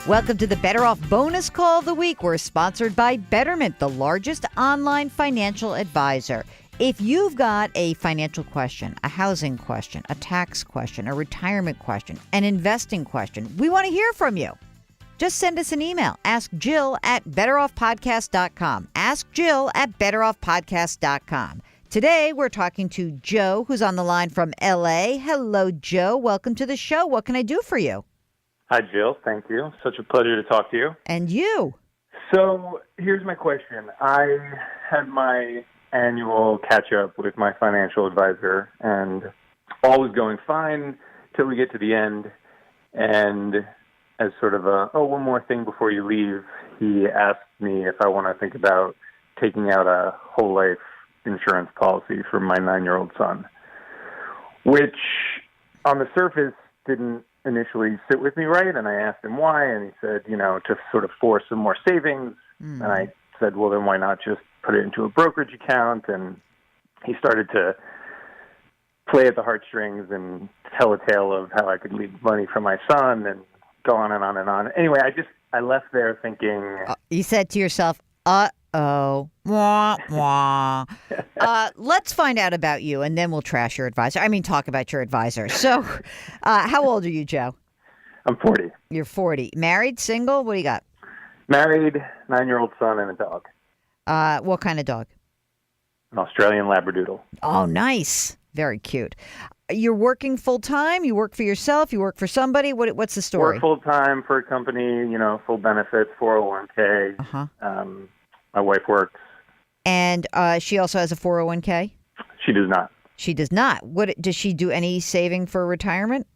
Welcome to the Better Off Bonus Call of the Week. We're sponsored by Betterment, the largest online financial advisor. If you've got a financial question, a housing question, a tax question, a retirement question, an investing question, we want to hear from you. Just send us an email. Ask Jill at betteroffpodcast.com. Ask Jill at betteroffpodcast.com. Today, we're talking to Joe, who's on the line from L.A. Hello, Joe. Welcome to the show. What can I do for you? Hi, Jill. Thank you. Such a pleasure to talk to you. And you. So here's my question. I had my annual catch-up with my financial advisor, and all was going fine till we get to the end. And as sort of one more thing before you leave, he asked me if I want to think about taking out a whole life insurance policy for my 9-year-old son, which on the surface didn't initially sit with me right, and I asked him why, and he said, to sort of force some more savings, and I said, well, then why not just put it into a brokerage account? And he started to play at the heartstrings and tell a tale of how I could leave money for my son and go on and on and on. Anyway, I left there thinking... You said to yourself, uh-oh, wah, wah. Let's find out about you, and then we'll trash your advisor. Talk about your advisor. So, how old are you, Joe? I'm 40. You're 40. Married, single? What do you got? Married, 9-year-old son, and a dog. What kind of dog? An Australian Labradoodle. Oh, nice. Very cute. You're working full-time? You work for yourself? You work for somebody? What's the story? Work full-time for a company, full benefits, 401k. Uh-huh. My wife works. And she also has a 401k? She does not. She does not. Does she do any saving for retirement?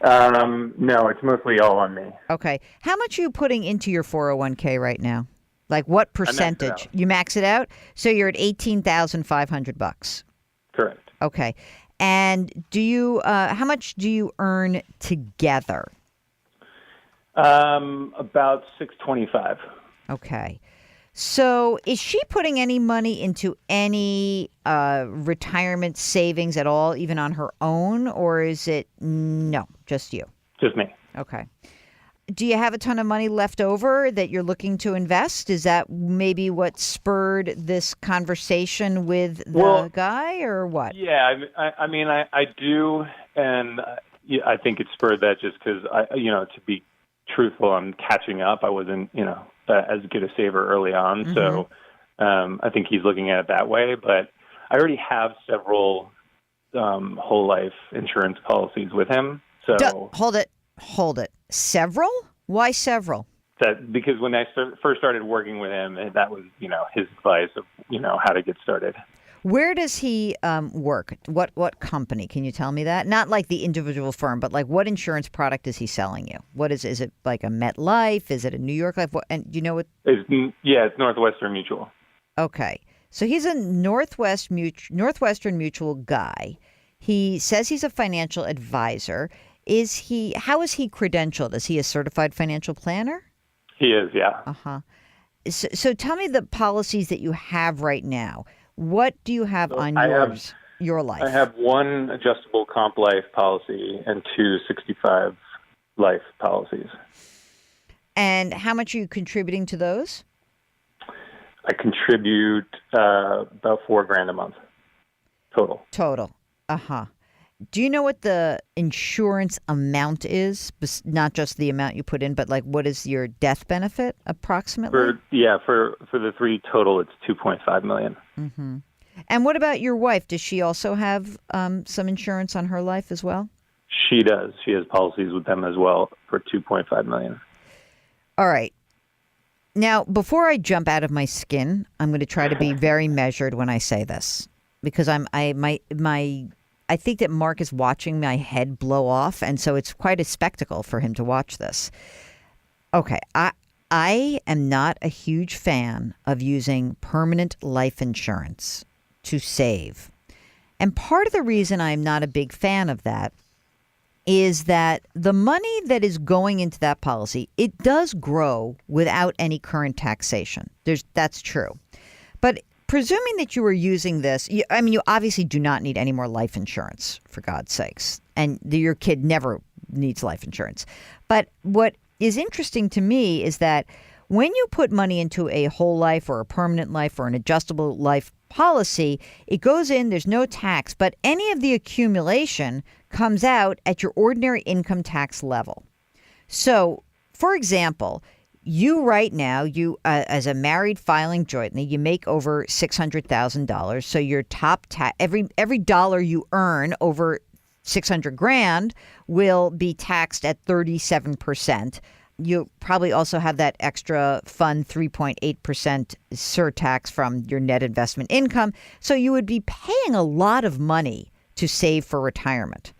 No, it's mostly all on me. Okay. How much are you putting into your 401k right now? Like what percentage? You max it out? So you're at $18,500. Correct. Okay. And do you? How much do you earn together? About $625. Okay. So is she putting any money into any retirement savings at all, even on her own, or is it no, just you? Just me. Okay. Do you have a ton of money left over that you're looking to invest? Is that maybe what spurred this conversation with the guy, or what? Yeah, I do, and I think it spurred that just because to be truthful, I'm catching up. I wasn't, as good a saver early on, so I think he's looking at it that way. But I already have several whole life insurance policies with him. So hold it. Several? Why several? Because when I first started working with him, that was his advice of how to get started. Where does he work? What company? Can you tell me that? Not like the individual firm, but like what insurance product is he selling you? What is it like a MetLife? Is it a New York Life? And do you know what? It's Northwestern Mutual. Okay. So he's a Northwestern Mutual guy. He says he's a financial advisor. How is he credentialed? Is he a certified financial planner? He is, yeah. Uh-huh. So tell me the policies that you have right now. What do you have on your life? I have one adjustable comp life policy and 2 65 life policies. And how much are you contributing to those? I contribute about $4,000 a month total. Uh-huh. Do you know what the insurance amount is? Not just the amount you put in, but like what is your death benefit approximately? For the three total, it's $2.5 million. Mm-hmm. And what about your wife? Does she also have some insurance on her life as well? She does. She has policies with them as well for $2.5 million. All right. Now, before I jump out of my skin, I'm going to try to be very measured when I say this, because I think that Mark is watching my head blow off, and so it's quite a spectacle for him to watch this. Okay, I am not a huge fan of using permanent life insurance to save. And part of the reason I'm not a big fan of that is that the money that is going into that policy, it does grow without any current taxation. That's true. But presuming that you were using this, you obviously do not need any more life insurance, for God's sakes. And your kid never needs life insurance. But what is interesting to me is that when you put money into a whole life or a permanent life or an adjustable life policy, it goes in, there's no tax, but any of the accumulation comes out at your ordinary income tax level. So, for example, you right now, as a married filing jointly, you make over $600,000. So your top every dollar you earn over 600 grand will be taxed at 37%. You probably also have that extra fun 3.8% surtax from your net investment income. So you would be paying a lot of money to save for retirement.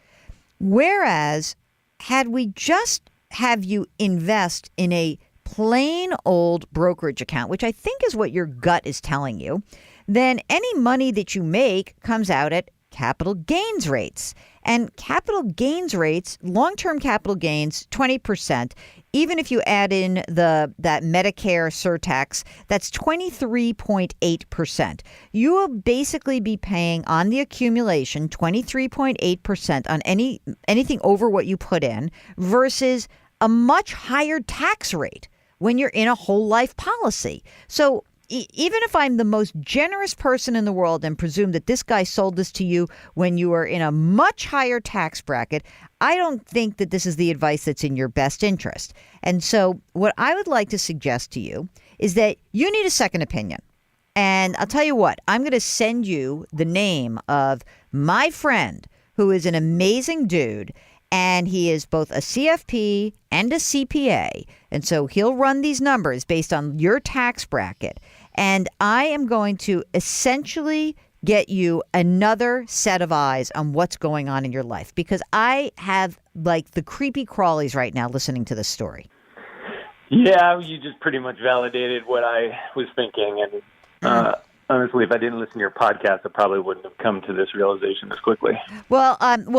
Whereas, had we just have you invest in a plain old brokerage account, which I think is what your gut is telling you, then any money that you make comes out at capital gains rates. And capital gains rates, long-term capital gains, 20%. Even if you add in that Medicare surtax, that's 23.8%. You will basically be paying on the accumulation 23.8% on anything over what you put in versus a much higher tax rate when you're in a whole life policy. So even if I'm the most generous person in the world and presume that this guy sold this to you when you were in a much higher tax bracket, I don't think that this is the advice that's in your best interest. And so what I would like to suggest to you is that you need a second opinion. And I'll tell you what, I'm going to send you the name of my friend who is an amazing dude. And he is both a CFP and a CPA. And so he'll run these numbers based on your tax bracket. And I am going to essentially get you another set of eyes on what's going on in your life, because I have like the creepy crawlies right now listening to this story. Yeah, you just pretty much validated what I was thinking. And honestly, if I didn't listen to your podcast, I probably wouldn't have come to this realization as quickly. Well,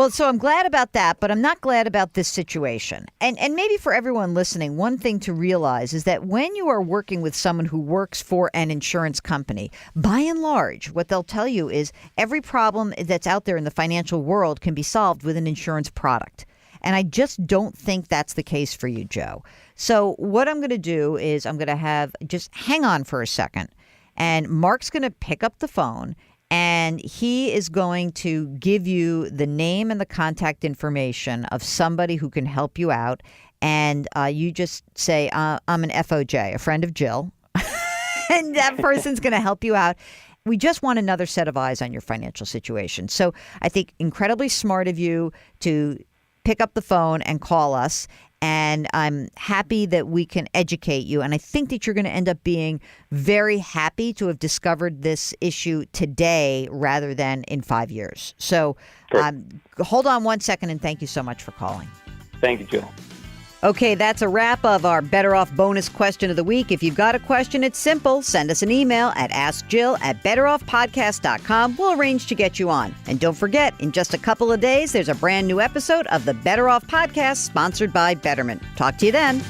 so I'm glad about that, but I'm not glad about this situation. And maybe for everyone listening, one thing to realize is that when you are working with someone who works for an insurance company, by and large, what they'll tell you is every problem that's out there in the financial world can be solved with an insurance product. And I just don't think that's the case for you, Joe. So what I'm going to do is I'm going to just hang on for a second. And Mark's going to pick up the phone and he is going to give you the name and the contact information of somebody who can help you out. And you just say, I'm an FOJ, a friend of Jill. And that person's going to help you out. We just want another set of eyes on your financial situation. So I think incredibly smart of you to pick up the phone and call us. And I'm happy that we can educate you. And I think that you're going to end up being very happy to have discovered this issue today rather than in 5 years. So hold on one second and thank you so much for calling. Thank you, Jill. Okay, that's a wrap of our Better Off bonus question of the week. If you've got a question, it's simple. Send us an email at askjill@betteroffpodcast.com. We'll arrange to get you on. And don't forget, in just a couple of days, there's a brand new episode of the Better Off Podcast sponsored by Betterment. Talk to you then.